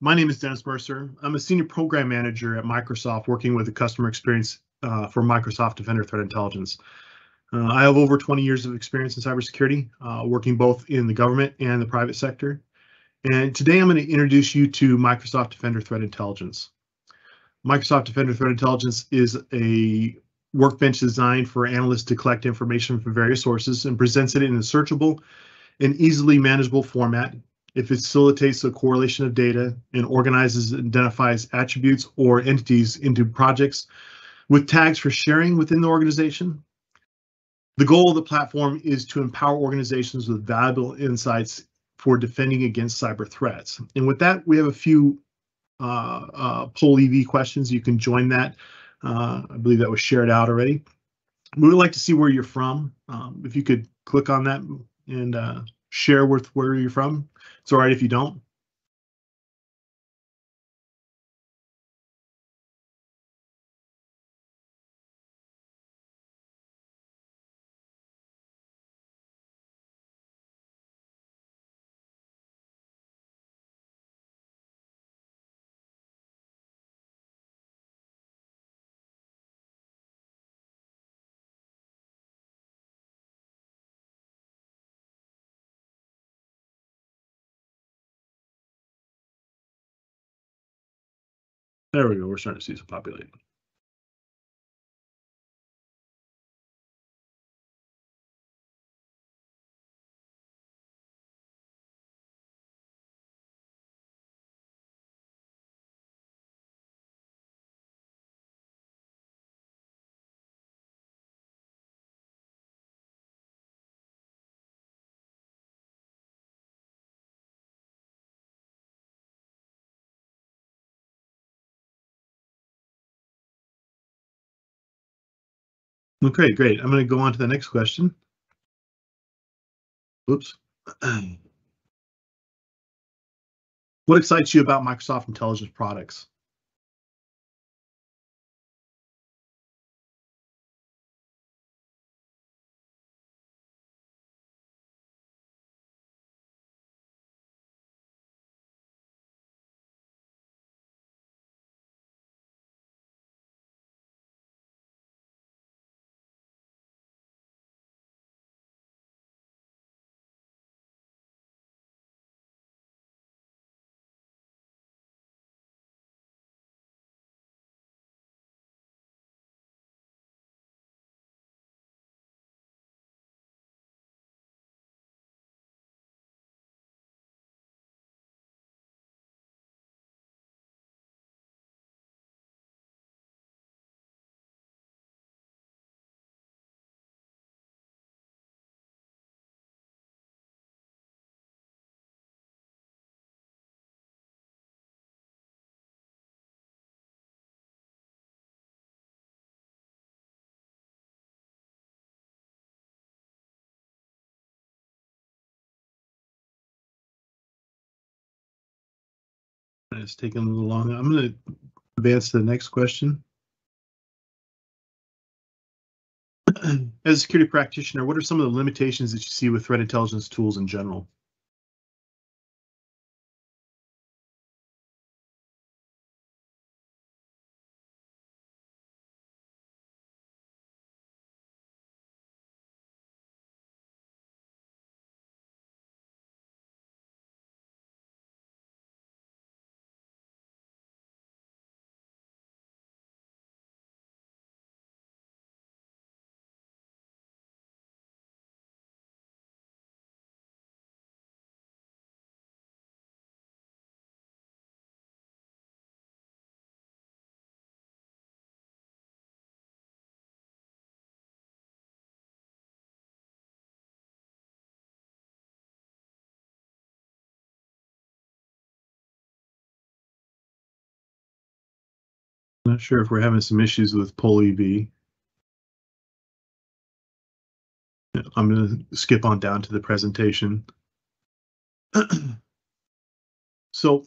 My name is Dennis Mercer. I'm a senior program manager at Microsoft working with the customer experience for Microsoft Defender Threat Intelligence. I have over 20 years of experience in cybersecurity, working both in the government and the private sector. And today I'm going to introduce you to Microsoft Defender Threat Intelligence. Microsoft Defender Threat Intelligence is a workbench designed for analysts to collect information from various sources and presents it in a searchable and easily manageable format. It facilitates the correlation of data and organizes and identifies attributes or entities into projects with tags for sharing within the organization. The goal of the platform is to empower organizations with valuable insights for defending against cyber threats. And with that, we have a few poll EV questions. You can join that. I believe that was shared out already. We would like to see where you're from. If you could click on that and share with where you're from. It's all right if you don't. There we go. We're starting to see some populating. Okay, great. I'm going to go on to the next question. Oops. What excites you about Microsoft Intelligence products? It's taking a little long. I'm going to advance to the next question. As a security practitioner, what are some of the limitations that you see with threat intelligence tools in general? I'm not sure if we're having some issues with poll EV. I'm going to skip on down to the presentation. So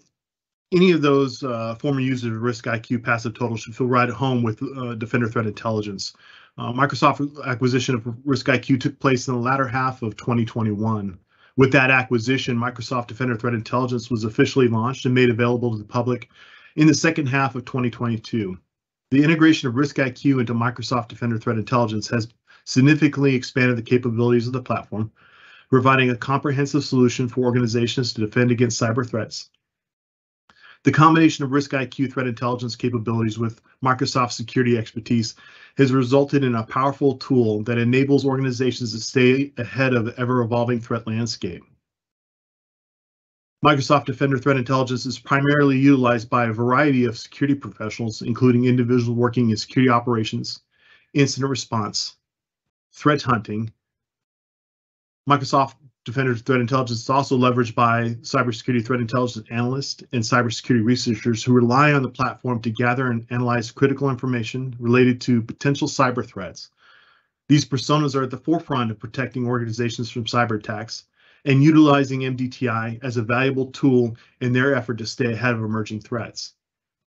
any of those former users of Risk IQ Passive Total should feel right at home with Defender Threat Intelligence. Microsoft acquisition of Risk IQ took place in the latter half of 2021, With that acquisition, Microsoft Defender Threat Intelligence was officially launched and made available to the public in the second half of 2022. The integration of RiskIQ into Microsoft Defender Threat Intelligence has significantly expanded the capabilities of the platform, providing a comprehensive solution for organizations to defend against cyber threats. The combination of RiskIQ threat intelligence capabilities with Microsoft security expertise has resulted in a powerful tool that enables organizations to stay ahead of the ever-evolving threat landscape. Microsoft Defender Threat Intelligence is primarily utilized by a variety of security professionals, including individuals working in security operations, incident response, threat hunting. Microsoft Defender Threat Intelligence is also leveraged by cybersecurity threat intelligence analysts and cybersecurity researchers who rely on the platform to gather and analyze critical information related to potential cyber threats. These personas are at the forefront of protecting organizations from cyber attacks and utilizing MDTI as a valuable tool in their effort to stay ahead of emerging threats.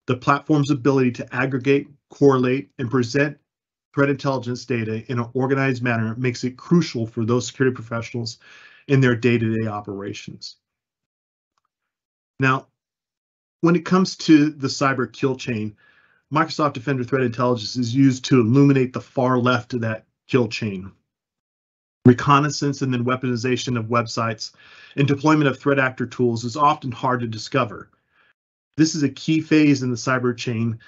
The platform's ability to aggregate, correlate, and present threat intelligence data in an organized manner makes it crucial for those security professionals in their day-to-day operations. Now, when it comes to the cyber kill chain, Microsoft Defender Threat Intelligence is used to illuminate the far left of that kill chain. Reconnaissance and then weaponization of websites and deployment of threat actor tools is often hard to discover. This is a key phase in the cyber chain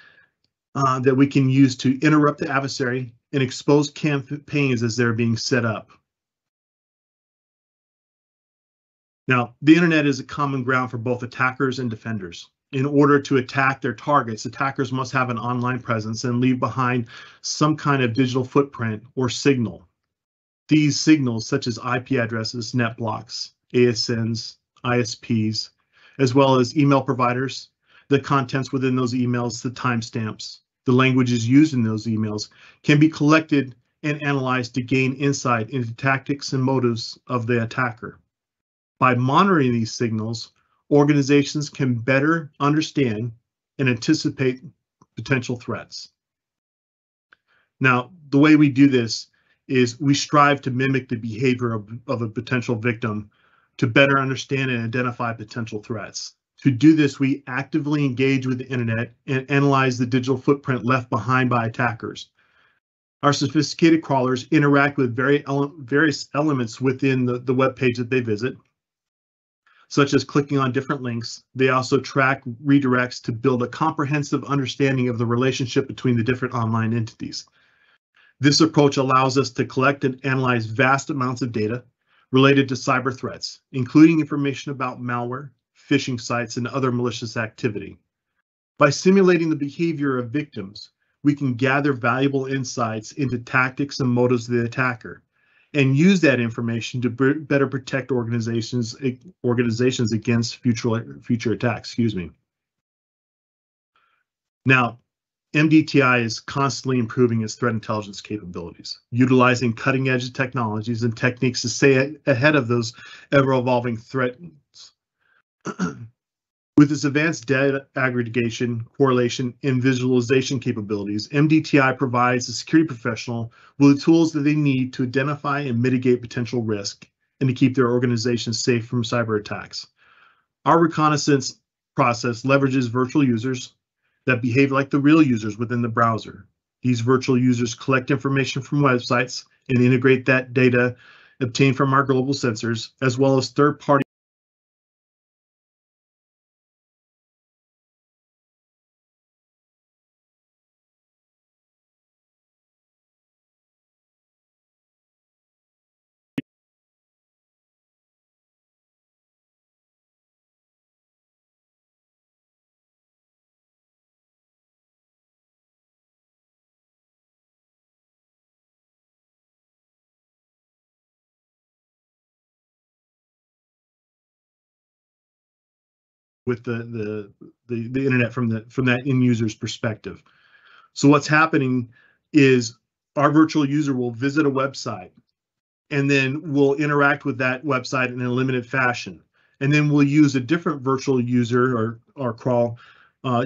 that we can use to interrupt the adversary and expose campaigns as they're being set up. Now, the internet is a common ground for both attackers and defenders. In order to attack their targets, attackers must have an online presence and leave behind some kind of digital footprint or signal. These signals, such as IP addresses, net blocks, ASNs, ISPs, as well as email providers, the contents within those emails, the timestamps, the languages used in those emails, can be collected and analyzed to gain insight into tactics and motives of the attacker. By monitoring these signals, organizations can better understand and anticipate potential threats. Now, the way we do this is we strive to mimic the behavior of a potential victim to better understand and identify potential threats. To do this, we actively engage with the internet and analyze the digital footprint left behind by attackers. Our sophisticated crawlers interact with various elements within the web page that they visit, such as clicking on different links. They also track redirects to build a comprehensive understanding of the relationship between the different online entities. This approach allows us to collect and analyze vast amounts of data related to cyber threats, including information about malware, phishing sites, and other malicious activity. By simulating the behavior of victims, we can gather valuable insights into tactics and motives of the attacker and use that information to better protect organizations against future attacks. Now, MDTI is constantly improving its threat intelligence capabilities, utilizing cutting-edge technologies and techniques to stay ahead of those ever-evolving threats. With its advanced data aggregation, correlation, and visualization capabilities, MDTI provides the security professional with the tools that they need to identify and mitigate potential risk and to keep their organization safe from cyber attacks. Our reconnaissance process leverages virtual users that behave like the real users within the browser. These virtual users collect information from websites and integrate that data obtained from our global sensors, as well as third-party with the internet from that end user's perspective. So what's happening is our virtual user will visit a website and then we'll interact with that website in a limited fashion. And then we'll use a different virtual user or crawl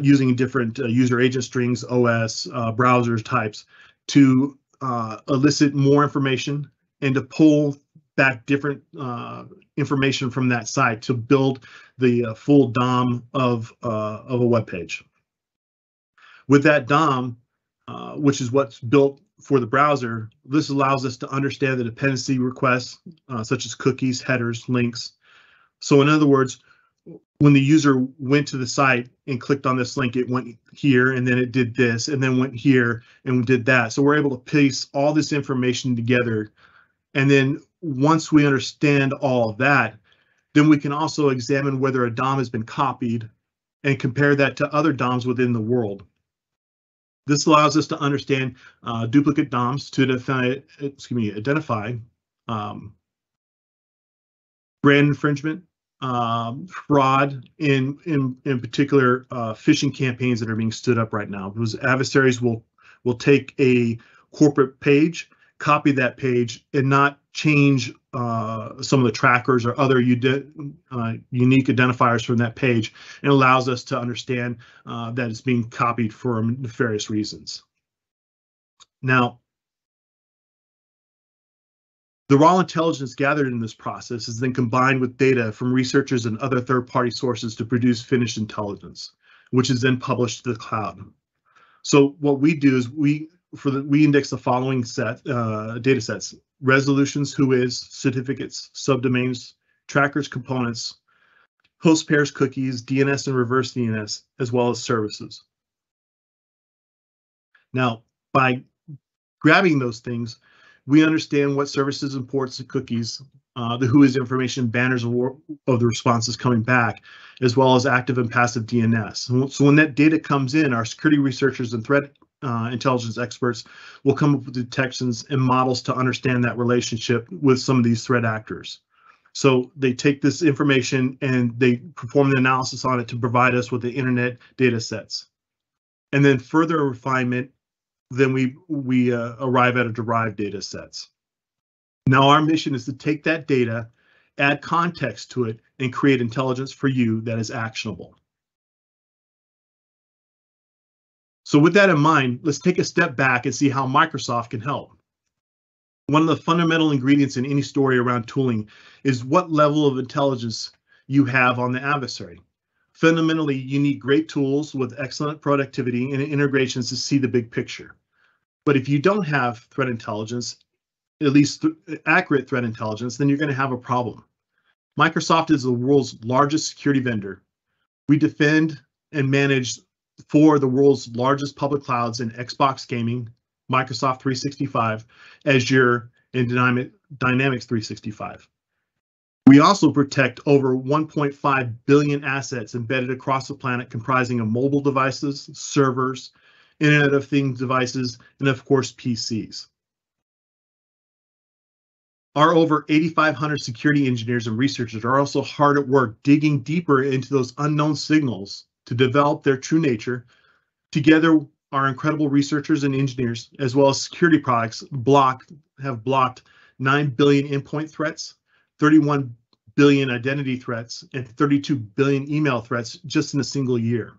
using different user agent strings, OS, browser types to elicit more information and to pull back different information from that site to build the full DOM of a web page. With that DOM, which is what's built for the browser, this allows us to understand the dependency requests, such as cookies, headers, links. So in other words, when the user went to the site and clicked on this link, it went here, and then it did this, and then went here and did that. So we're able to piece all this information together. And then once we understand all of that, then we can also examine whether a DOM has been copied and compare that to other DOMs within the world. This allows us to understand duplicate DOMs to identify brand infringement, fraud, in particular phishing campaigns that are being stood up right now. Because adversaries will take a corporate page, copy that page, and not change some of the trackers or other unique identifiers from that page, and allows us to understand that it's being copied for nefarious reasons. Now, the raw intelligence gathered in this process is then combined with data from researchers and other third-party sources to produce finished intelligence, which is then published to the cloud. So what we do is we index the following data sets: resolutions, whois, certificates, subdomains, trackers, components, host pairs, cookies, DNS and reverse DNS, as well as services. Now, by grabbing those things, we understand what services, imports, and cookies, the whois information, banners of the responses coming back, as well as active and passive DNS. So when that data comes in, our security researchers and threat intelligence experts will come up with detections and models to understand that relationship with some of these threat actors. So they take this information and they perform the analysis on it to provide us with the internet data sets. And then further refinement, then we arrive at a derived data sets. Now our mission is to take that data, add context to it, and create intelligence for you that is actionable. So with that in mind, let's take a step back and see how Microsoft can help. One of the fundamental ingredients in any story around tooling is what level of intelligence you have on the adversary. Fundamentally, you need great tools with excellent productivity and integrations to see the big picture. But if you don't have threat intelligence, at least accurate threat intelligence, then you're going to have a problem. Microsoft is the world's largest security vendor. We defend and manage for the world's largest public clouds in Xbox Gaming, Microsoft 365, Azure, and Dynamics 365. We also protect over 1.5 billion assets embedded across the planet, comprising of mobile devices, servers, Internet of Things devices, and of course, PCs. Our over 8,500 security engineers and researchers are also hard at work digging deeper into those unknown signals to develop their true nature. Together, our incredible researchers and engineers, as well as security products, have blocked 9 billion endpoint threats, 31 billion identity threats, and 32 billion email threats just in a single year.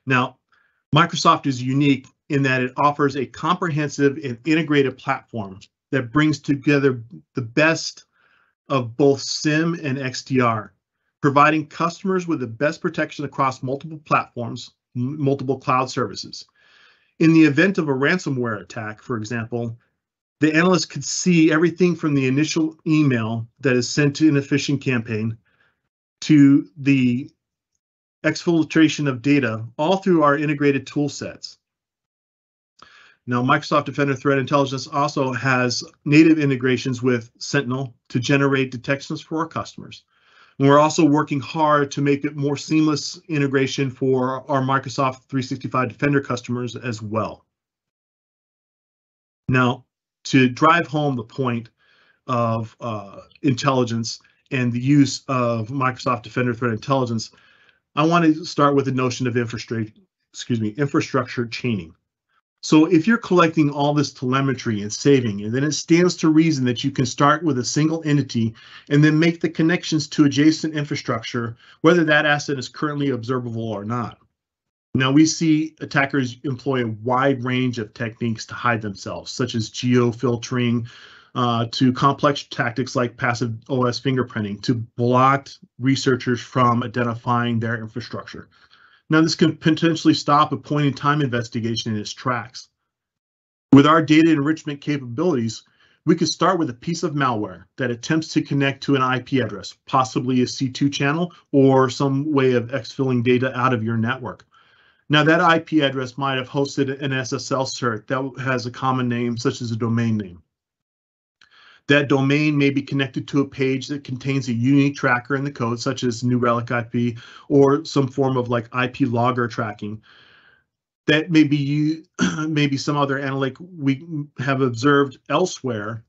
Now, Microsoft is unique in that it offers a comprehensive and integrated platform that brings together the best of both SIEM and XDR, providing customers with the best protection across multiple platforms, multiple cloud services. In the event of a ransomware attack, for example, the analyst could see everything from the initial email that is sent in a phishing campaign to the exfiltration of data, all through our integrated tool sets. Now, Microsoft Defender Threat Intelligence also has native integrations with Sentinel to generate detections for our customers. And we're also working hard to make it more seamless integration for our Microsoft 365 Defender customers as well. Now, to drive home the point of intelligence and the use of Microsoft Defender Threat Intelligence, I want to start with the notion of infrastructure chaining. So if you're collecting all this telemetry and saving, and then it stands to reason that you can start with a single entity and then make the connections to adjacent infrastructure, whether that asset is currently observable or not. Now, we see attackers employ a wide range of techniques to hide themselves, such as geo-filtering, to complex tactics like passive OS fingerprinting to block researchers from identifying their infrastructure. Now, this can potentially stop a point-in-time investigation in its tracks. With our data enrichment capabilities, we could start with a piece of malware that attempts to connect to an IP address, possibly a C2 channel or some way of exfilling data out of your network. Now, that IP address might have hosted an SSL cert that has a common name, such as a domain name. That domain may be connected to a page that contains a unique tracker in the code, such as New Relic IP or some form of like IP logger tracking. That may be maybe some other analytic we have observed elsewhere,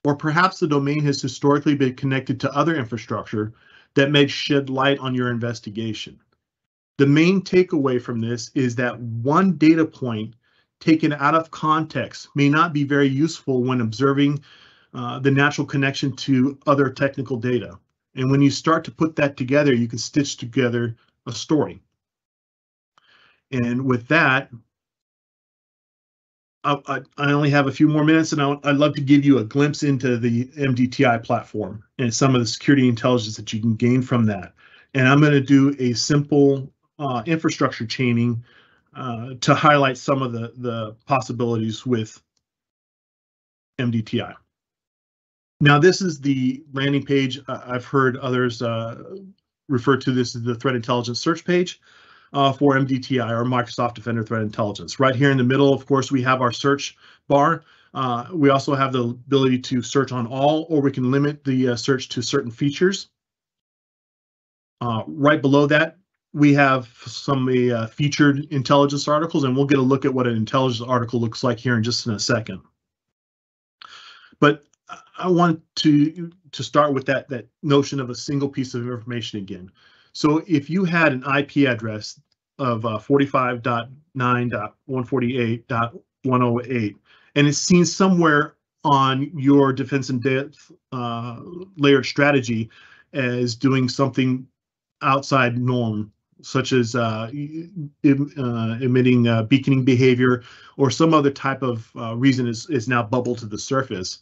or perhaps the domain has historically been connected to other infrastructure that may shed light on your investigation. The main takeaway from this is that one data point taken out of context may not be very useful when observing the natural connection to other technical data. And when you start to put that together, you can stitch together a story. And with that, I only have a few more minutes, and I'd love to give you a glimpse into the MDTI platform and some of the security intelligence that you can gain from that. And I'm going to do a simple infrastructure chaining to highlight some of the possibilities with MDTI. Now, this is the landing page. I've heard others refer to this as the threat intelligence search page for MDTI, or Microsoft Defender Threat Intelligence. Right here in the middle, of course, we have our search bar. We also have the ability to search on all, or we can limit the search to certain features. Right below that, we have some featured intelligence articles, and we'll get a look at what an intelligence article looks like here in just in a second. But I want to start with that notion of a single piece of information again. So if you had an IP address of 45.9.148.108, and it's seen somewhere on your defense in depth layered strategy as doing something outside norm, such as emitting beaconing behavior or some other type of reason is now bubbled to the surface,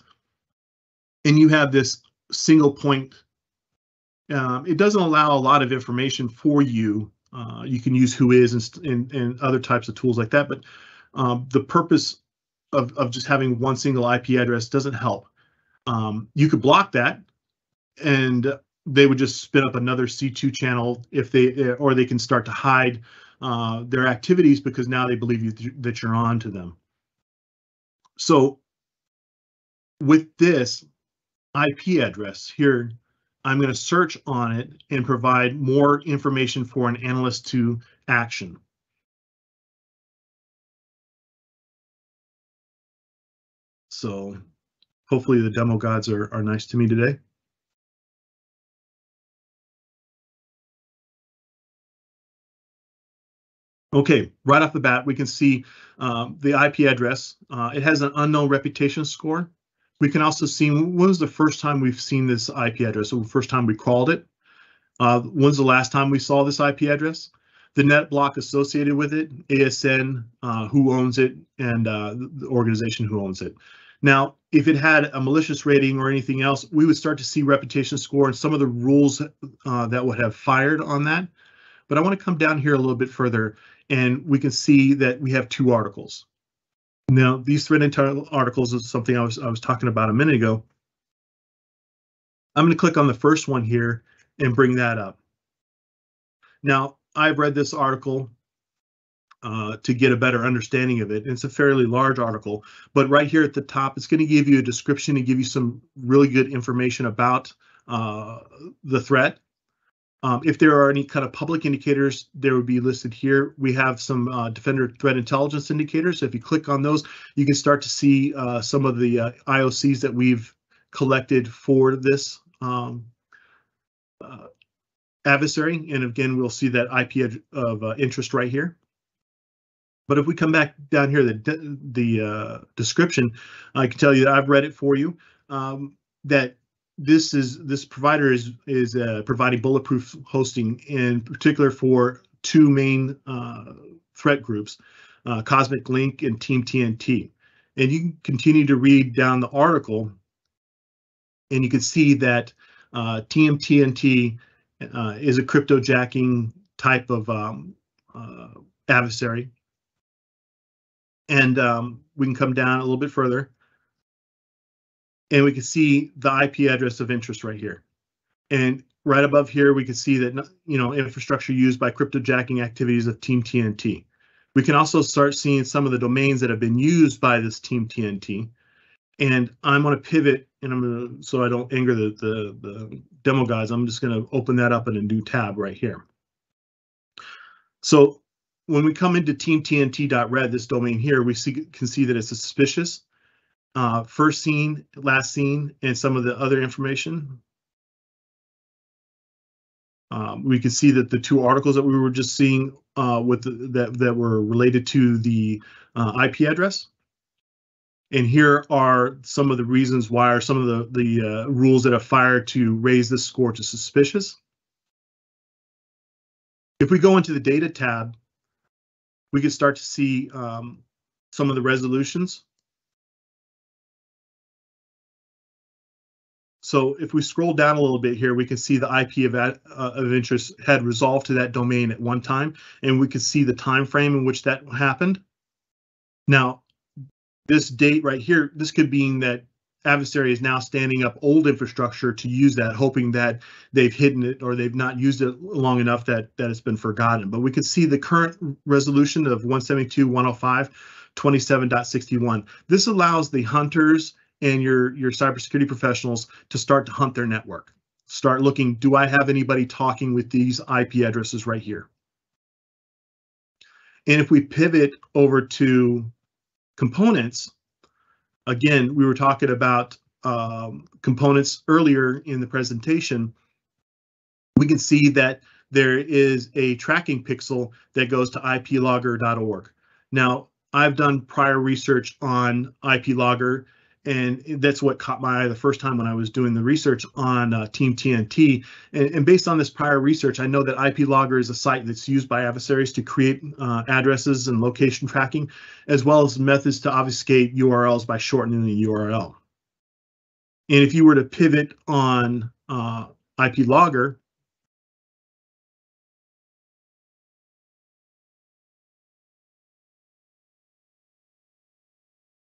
and you have this single point, it doesn't allow a lot of information for you. You can use whois and other types of tools like that, but the purpose of just having one single IP address doesn't help. You could block that, and they would just spin up another C2 channel if or they can start to hide their activities because now they believe that you're on to them. So with this IP address here, I'm going to search on it and provide more information for an analyst to action. So hopefully the demo gods are nice to me today. Okay, right off the bat, we can see the IP address. It has an unknown reputation score. We can also see when was the first time we've seen this IP address, or the first time we crawled it. When's the last time we saw this IP address? The net block associated with it, ASN, who owns it, and the organization who owns it. Now, if it had a malicious rating or anything else, we would start to see reputation score and some of the rules that would have fired on that. But I want to come down here a little bit further, and we can see that we have two articles. Now, these threat intel articles is something I was talking about a minute ago. I'm going to click on the first one here and bring that up. Now, I've read this article to get a better understanding of it. It's a fairly large article, but right here at the top, it's going to give you a description and give you some really good information about the threat. If there are any kind of public indicators, they would be listed here. We have some Defender Threat Intelligence indicators. So if you click on those, you can start to see some of the IOCs that we've collected for this adversary. And again, we'll see that IP of interest right here. But if we come back down here, the description, I can tell you that I've read it for you, that this provider is providing bulletproof hosting, in particular for two main threat groups, Cosmic Link and Team TNT. And you can continue to read down the article, And you can see that TMTNT is a cryptojacking type of adversary. And we can come down a little bit further, and we can see the IP address of interest right here. And right above here, we can see that, infrastructure used by cryptojacking activities of Team TNT. We can also start seeing some of the domains that have been used by this Team TNT. And I'm going to pivot, and I'm going to, so I don't anger the demo guys, I'm just going to open that up in a new tab right here. So when we come into teamtnt.red, this domain here, we can see that it's suspicious. First seen, last seen, and some of the other information. We can see that the two articles that we were just seeing that were related to the IP address. And here are some of the reasons why, or some of the rules that are fired to raise this score to suspicious. If we go into the data tab, we can start to see some of the resolutions. So if we scroll down a little bit here, we can see the IP of interest had resolved to that domain at one time, and we can see the time frame in which that happened. Now, this date right here, this could mean that adversary is now standing up old infrastructure to use that, hoping that they've hidden it or they've not used it long enough that it's been forgotten. But we can see the current resolution of 172.105.27.61. This allows the hunters and your cybersecurity professionals to start to hunt their network. Start looking, do I have anybody talking with these IP addresses right here? And if we pivot over to components, again, we were talking about components earlier in the presentation. We can see that there is a tracking pixel that goes to iplogger.org. Now, I've done prior research on iplogger, and that's what caught my eye the first time when I was doing the research on Team TNT. And based on this prior research, I know that iplogger is a site that's used by adversaries to create addresses and location tracking, as well as methods to obfuscate URLs by shortening the URL. And if you were to pivot on iplogger,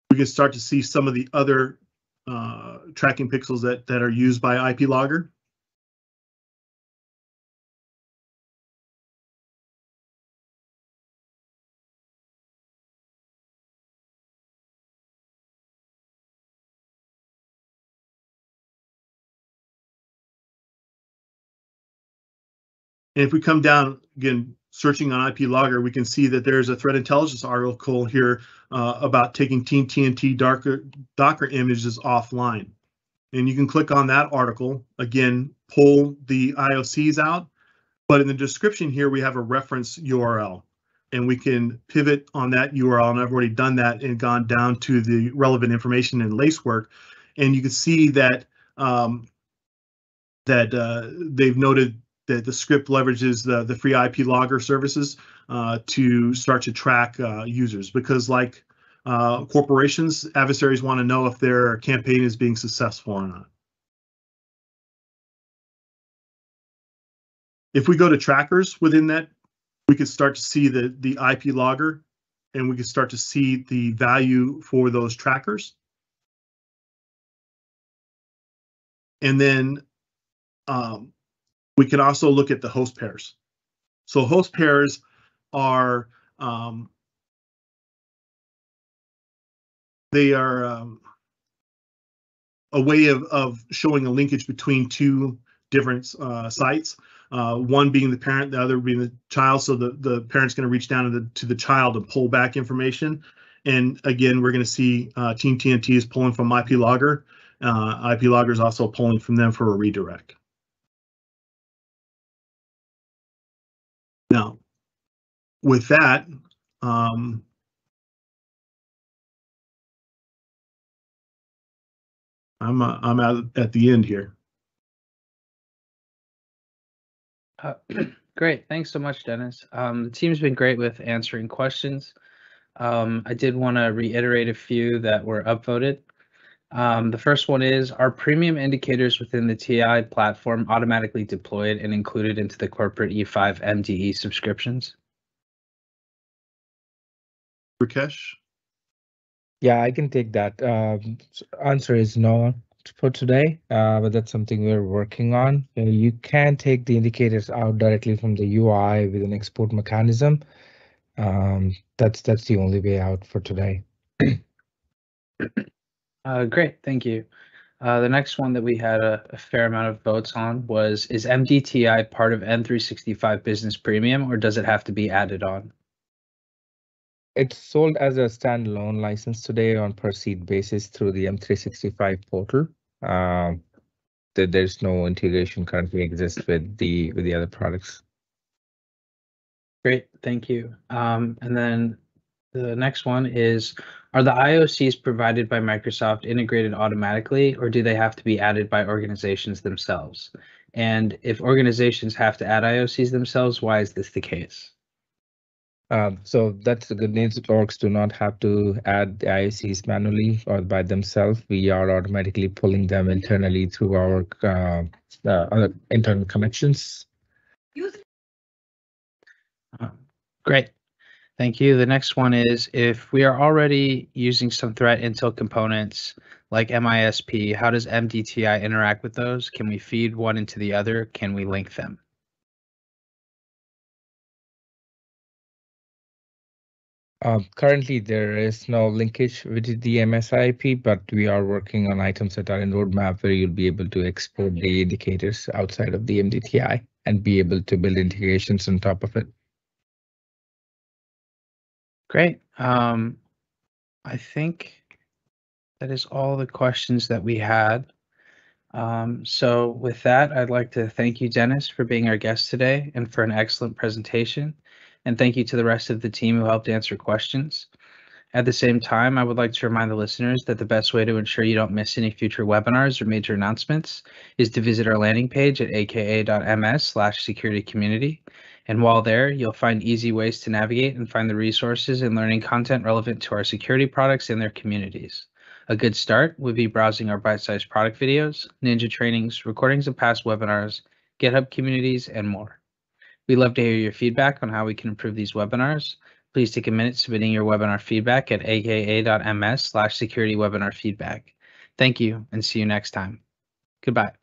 we can start to see some of the other tracking pixels that are used by iplogger. And if we come down, again, searching on iplogger, we can see that there's a threat intelligence article here about taking Team TNT Docker images offline. And you can click on that article, again, pull the IOCs out, but in the description here, we have a reference URL, and we can pivot on that URL, and I've already done that and gone down to the relevant information in Lacework, and you can see that they've noted that the script leverages the free iplogger services to start to track users, because like corporations, adversaries want to know if their campaign is being successful or not. If we go to trackers within that, we can start to see the iplogger, and we can start to see the value for those trackers. And then we can also look at the host pairs. So host pairs are they are a way of showing a linkage between two different sites. One being the parent, the other being the child. So the parent's going to reach down to the child and pull back information. And again, we're going to see Team TNT is pulling from iplogger. iplogger is also pulling from them for a redirect. Now, with that, I'm out at the end here. Great, thanks so much, Dennis. The team's been great with answering questions. I did want to reiterate a few that were upvoted. The first one is, are premium indicators within the TI platform automatically deployed and included into the corporate E5 MDE subscriptions? Rakesh? Yeah, I can take that. Answer is no for today, but that's something we're working on. You can take the indicators out directly from the UI with an export mechanism. That's the only way out for today. Great, thank you. The next one that we had a fair amount of votes on was, is MDTI part of N365 Business Premium, or does it have to be added on? It's sold as a standalone license today on per seat basis through the M365 portal. There's no integration currently exists with the other products. Great, thank you. And then the next one is, are the IOCs provided by Microsoft integrated automatically, or do they have to be added by organizations themselves? And if organizations have to add IOCs themselves, why is this the case? So that's the good news. Orgs do not have to add the IOCs manually or by themselves. We are automatically pulling them internally through our other internal connections. Great. Thank you. The next one is, if we are already using some threat intel components like MISP, how does MDTI interact with those? Can we feed one into the other? Can we link them? Currently, there is no linkage with the MSIP, but we are working on items that are in roadmap where you'll be able to export the indicators outside of the MDTI and be able to build integrations on top of it. Great. I think that is all the questions that we had. So with that, I'd like to thank you, Dennis, for being our guest today and for an excellent presentation. And thank you to the rest of the team who helped answer questions. At the same time, I would like to remind the listeners that the best way to ensure you don't miss any future webinars or major announcements is to visit our landing page at aka.ms/securitycommunity. And while there, you'll find easy ways to navigate and find the resources and learning content relevant to our security products and their communities. A good start would be browsing our bite-sized product videos, ninja trainings, recordings of past webinars, GitHub communities, and more. We'd love to hear your feedback on how we can improve these webinars. Please take a minute submitting your webinar feedback at aka.ms/security webinar feedback. Thank you and see you next time. Goodbye.